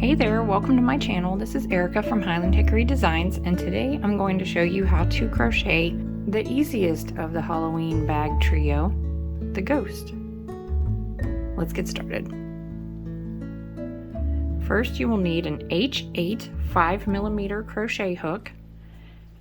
Hey there, welcome to my channel. This is Erica from Highland Hickory Designs, and today I'm going to show you how to crochet the easiest of the Halloween bag trio, the ghost. Let's get started. First, you will need an H8 5mm crochet hook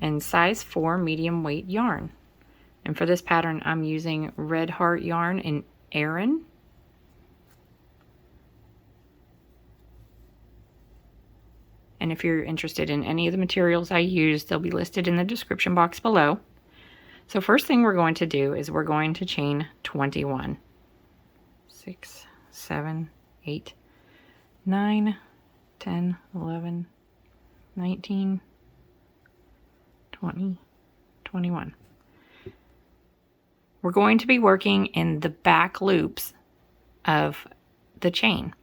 and size 4 medium weight yarn. And for this pattern, I'm using Red Heart yarn in Aran. And if you're interested in any of the materials I use, they'll be listed in the description box below. So first thing we're going to do is we're going to chain 21. 6, 7, 8, 9, 10, 11, 19, 20, 21. We're going to be working in the back loops of the chain.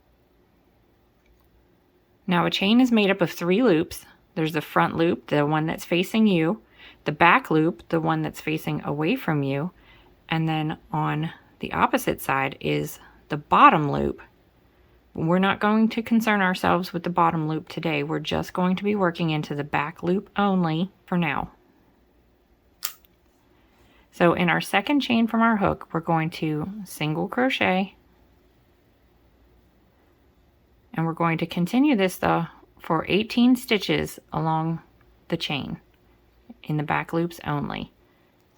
Now a chain is made up of 3 loops. There's the front loop, the one that's facing you, the back loop, the one that's facing away from you, and then on the opposite side is the bottom loop. We're not going to concern ourselves with the bottom loop today. We're just going to be working into the back loop only for now. So in our second chain from our hook, we're going to single crochet. And we're going to continue this though for 18 stitches along the chain in the back loops only.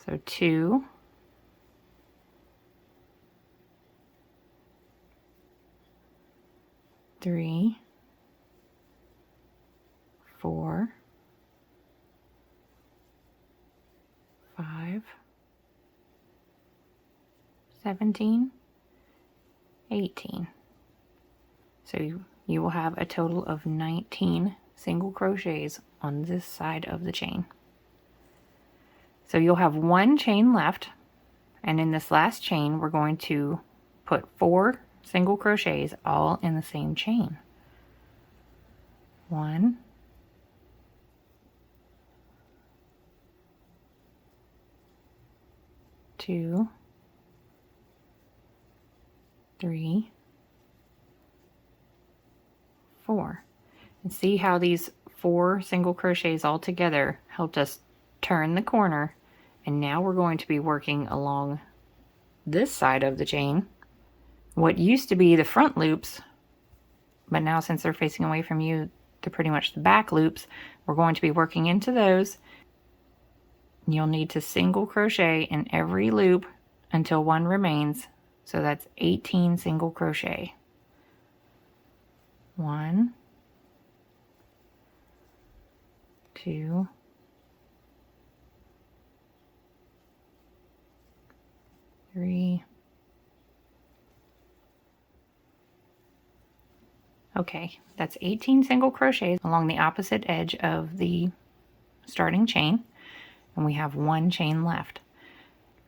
So 2, 3, 4, 5, 17, 18. So you will have a total of 19 single crochets on this side of the chain. So you'll have 1 chain left, and in this last chain we're going to put 4 single crochets all in the same chain. 1, 2, 3, 4. And see how these 4 single crochets all together helped us turn the corner, and now we're going to be working along this side of the chain. What used to be the front loops, but now since they're facing away from you, they're pretty much the back loops. We're going to be working into those. You'll need to single crochet in every loop until 1 remains, so that's 18 single crochet. 1, 2, 3. Okay, that's 18 single crochets along the opposite edge of the starting chain, and we have 1 chain left.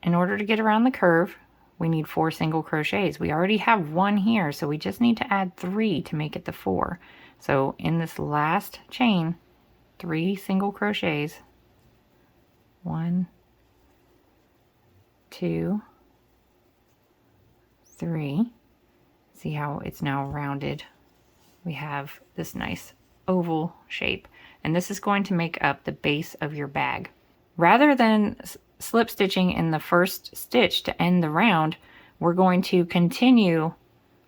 In order to get around the curve, we need 4 single crochets. We already have 1 here, so we just need to add 3 to make it the 4. So in this last chain, 3 single crochets. 1, 2, 3. See how it's now rounded? We have this nice oval shape, and this is going to make up the base of your bag. Rather than slip stitching in the first stitch to end the round, we're going to continue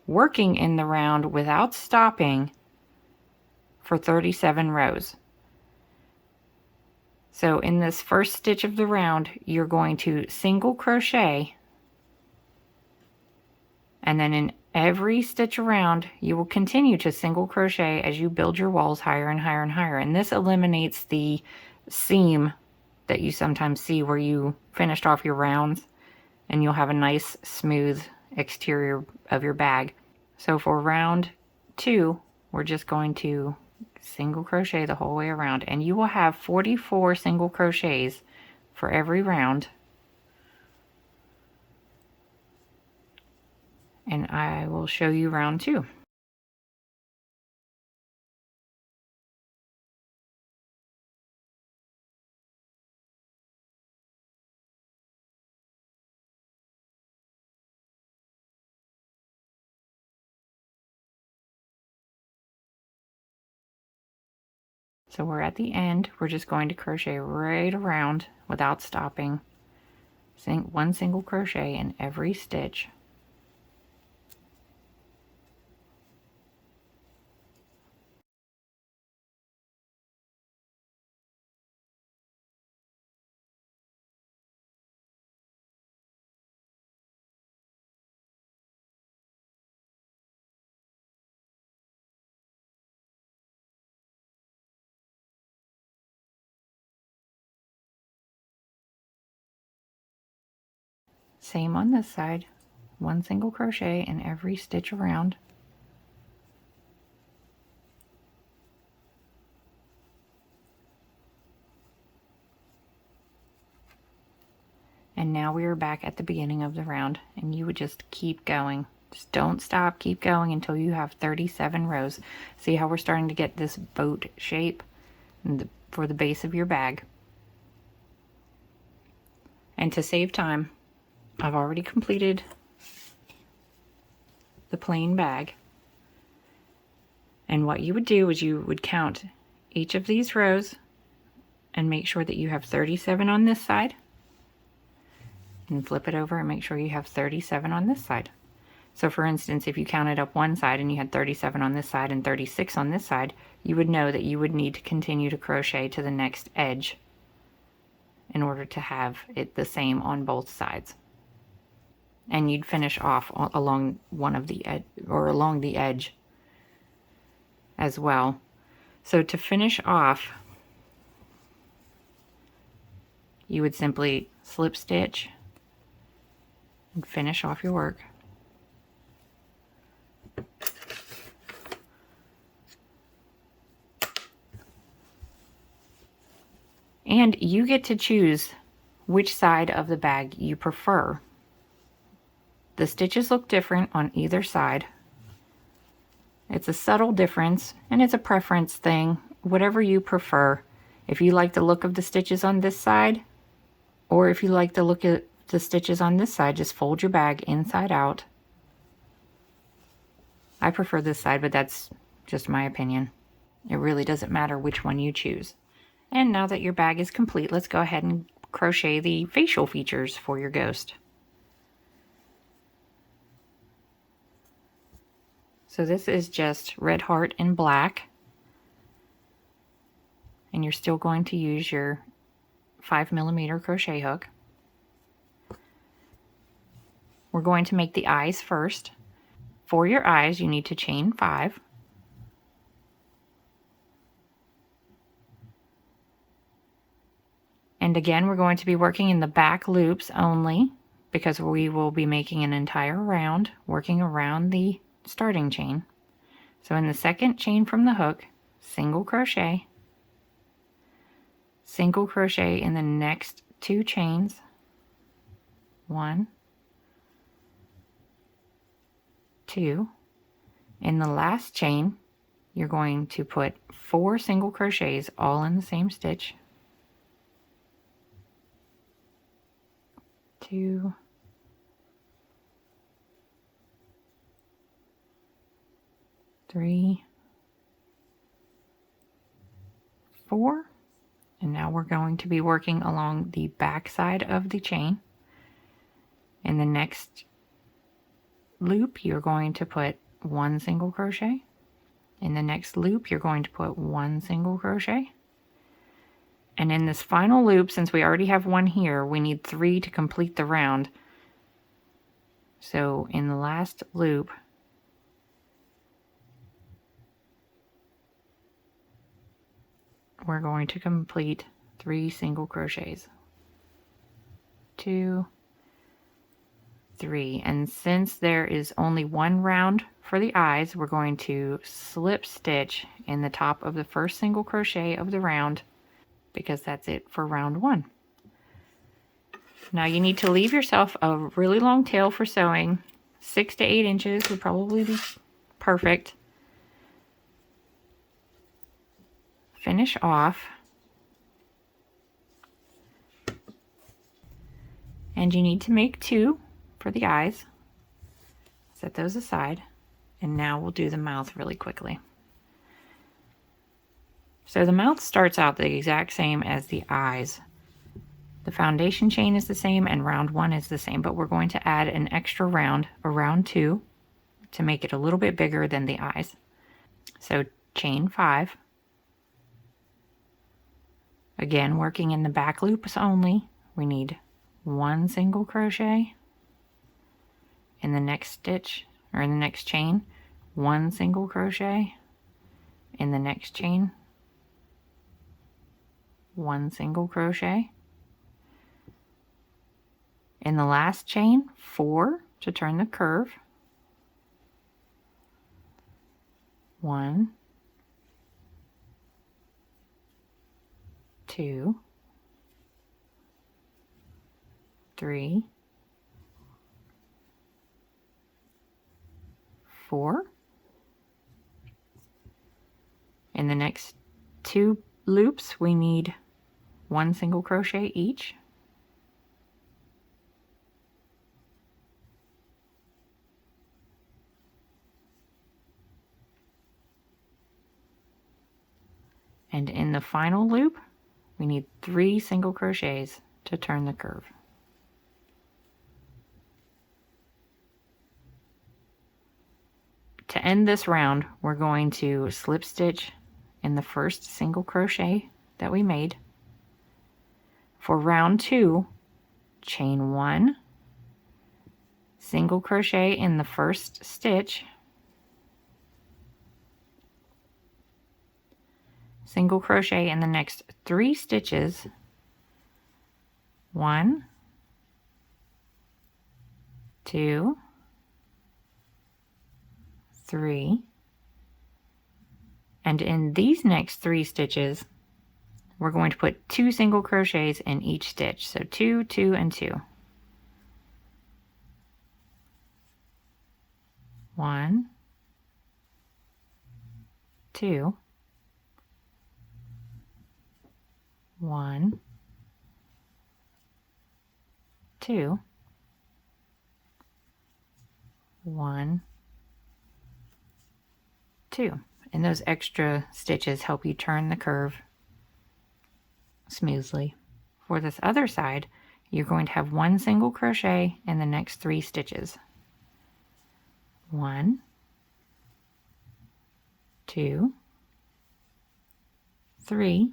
working in the round without stopping for 37 rows. So in this first stitch of the round, you're going to single crochet, and then in every stitch around you will continue to single crochet as you build your walls higher and higher and higher. And this eliminates the seam that you sometimes see where you finished off your rounds and you'll have a nice smooth exterior of your bag. So for round 2, we're just going to single crochet the whole way around, and you will have 44 single crochets for every round. And I will show you round 2. So we're at the end. We're just going to crochet right around without stopping. One single crochet in every stitch. Same on this side. One single crochet in every stitch around. And now we are back at the beginning of the round, and you would just keep going. Just don't stop, keep going until you have 37 rows. See how we're starting to get this boat shape for the base of your bag. And to save time, I've already completed the plain bag. And what you would do is you would count each of these rows and make sure that you have 37 on this side, and flip it over and make sure you have 37 on this side. So for instance, if you counted up one side and you had 37 on this side and 36 on this side, you would know that you would need to continue to crochet to the next edge in order to have it the same on both sides. And you'd finish off along one of the edge, or along the edge as well. So to finish off, you would simply slip stitch and finish off your work. And you get to choose which side of the bag you prefer. The stitches look different on either side. It's a subtle difference, and it's a preference thing, whatever you prefer. If you like the look of the stitches on this side, or if you like the look of the stitches on this side, just fold your bag inside out. I prefer this side, but that's just my opinion. It really doesn't matter which one you choose. And now that your bag is complete, let's go ahead and crochet the facial features for your ghost. So this is just red heart and black. And you're still going to use your 5mm crochet hook. We're going to make the eyes first. For your eyes, you need to chain 5. And again, we're going to be working in the back loops only, because we will be making an entire round, working around the starting chain. So in the second chain from the hook, single crochet in the next 2 chains, 1, 2. In the last chain, you're going to put 4 single crochets all in the same stitch. 2, 3, 4, and now we're going to be working along the back side of the chain. In the next loop, you're going to put 1 single crochet. In the next loop, you're going to put 1 single crochet. And in this final loop, since we already have 1 here, we need 3 to complete the round. So in the last loop, we're going to complete 3 single crochets. 2, 3. And since there is only 1 round for the eyes, we're going to slip stitch in the top of the first single crochet of the round, because that's it for round 1. Now you need to leave yourself a really long tail for sewing. 6 to 8 inches would probably be perfect. Finish off. And you need to make 2 for the eyes. Set those aside. And now we'll do the mouth really quickly. So the mouth starts out the exact same as the eyes. The foundation chain is the same and round 1 is the same, but we're going to add an extra round, a round 2, to make it a little bit bigger than the eyes. So chain 5. Again, working in the back loops only, we need 1 single crochet in the next stitch, or in the next chain, 1 single crochet in the next chain, 1 single crochet in the last chain, 4 to turn the curve, 1, 2, 3, 4. In the next 2 loops, we need 1 single crochet each. And in the final loop, we need 3 single crochets to turn the curve. To end this round, we're going to slip stitch in the first single crochet that we made. For round 2, chain 1, single crochet in the first stitch, single crochet in the next 3 stitches, 1, 2, 3, and in these next 3 stitches we're going to put 2 single crochets in each stitch, so 2, 2, and 2. 1, 2, 1, 2, 1, 2. And those extra stitches help you turn the curve smoothly. For this other side, you're going to have 1 single crochet in the next 3 stitches. 1, 2, 3.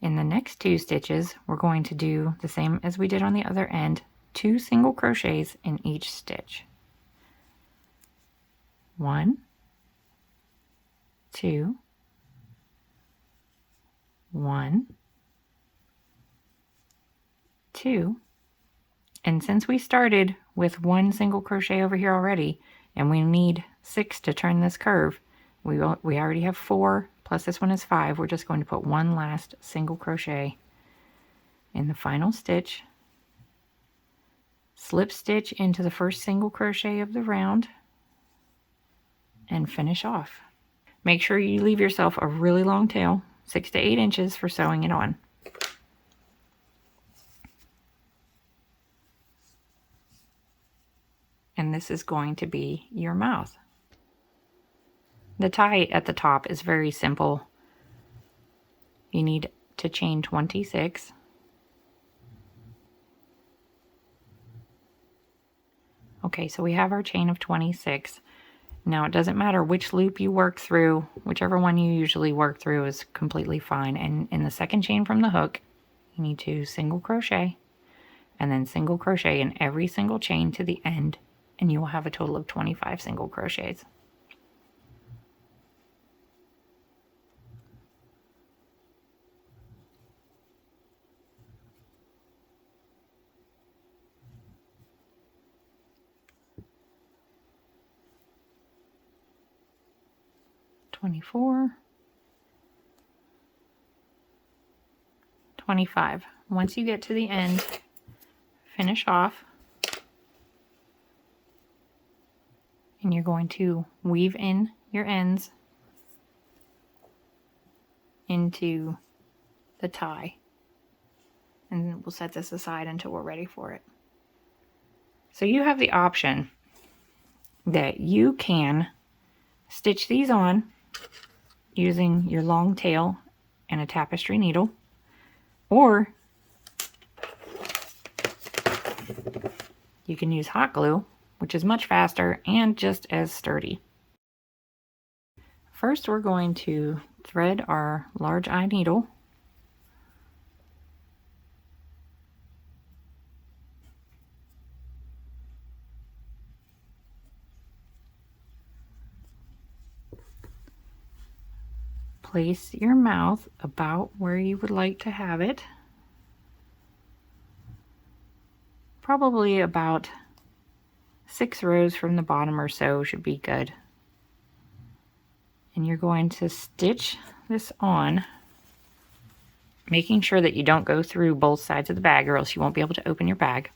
In the next 2 stitches, we're going to do the same as we did on the other end, 2 single crochets in each stitch. 1, 2, 1, 2, and since we started with 1 single crochet over here already, and we need 6 to turn this curve, we already have 4, plus this one is 5. We're just going to put 1 last single crochet in the final stitch, slip stitch into the first single crochet of the round, and finish off. Make sure you leave yourself a really long tail, 6 to 8 inches, for sewing it on. And this is going to be your mouth. The tie at the top is very simple. You need to chain 26. Okay, so we have our chain of 26. Now it doesn't matter which loop you work through, whichever one you usually work through is completely fine. And in the second chain from the hook, you need to single crochet and then single crochet in every single chain to the end, and you will have a total of 25 single crochets. $24, $25. Once you get to the end, finish off, and you're going to weave in your ends into the tie, and we'll set this aside until we're ready for it. So you have the option that you can stitch these on using your long tail and a tapestry needle, or you can use hot glue, which is much faster and just as sturdy. First, we're going to thread our large eye needle. Place your mouth about where you would like to have it. Probably about 6 rows from the bottom or so should be good. And you're going to stitch this on, making sure that you don't go through both sides of the bag or else you won't be able to open your bag.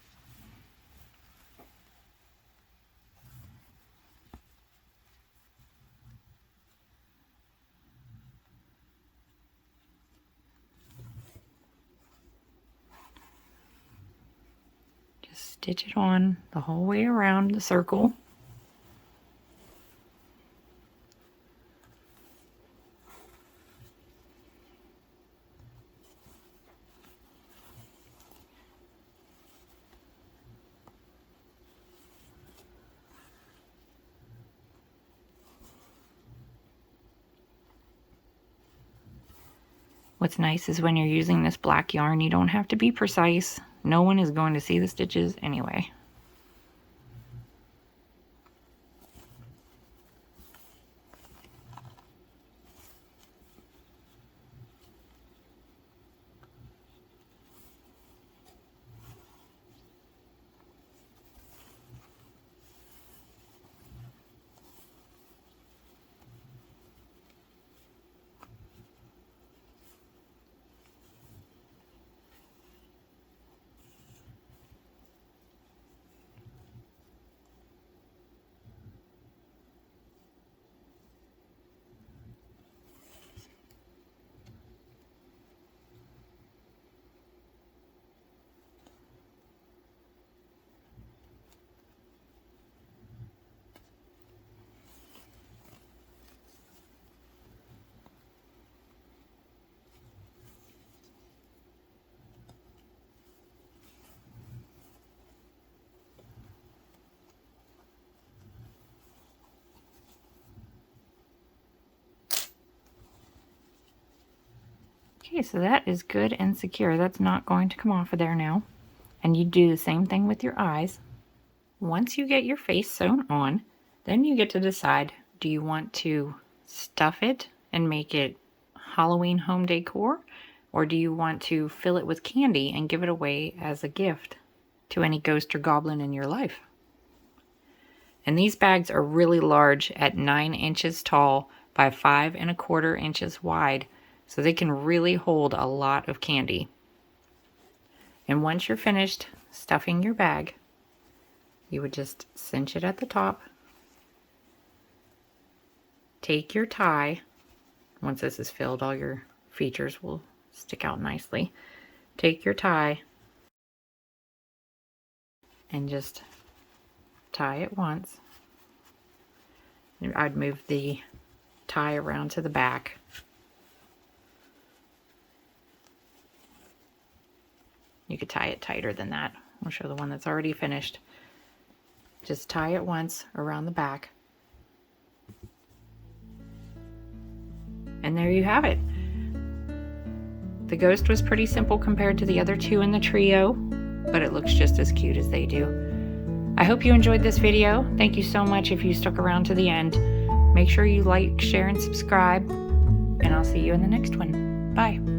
Stitch it on the whole way around the circle. What's nice is when you're using this black yarn, you don't have to be precise. No one is going to see the stitches anyway. Okay, so that is good and secure. That's not going to come off of there now. And you do the same thing with your eyes. Once you get your face sewn on, then you get to decide, do you want to stuff it and make it Halloween home decor? Or do you want to fill it with candy and give it away as a gift to any ghost or goblin in your life? And these bags are really large at 9 inches tall by 5 1/4 inches wide. So they can really hold a lot of candy. And once you're finished stuffing your bag, you would just cinch it at the top. Take your tie. Once this is filled, all your features will stick out nicely. Take your tie and just tie it once. I'd move the tie around to the back. You could tie it tighter than that. I'll show the one that's already finished. Just tie it once around the back. And there you have it. The ghost was pretty simple compared to the other two in the trio, but it looks just as cute as they do. I hope you enjoyed this video. Thank you so much if you stuck around to the end. Make sure you like, share, and subscribe, and I'll see you in the next one. Bye.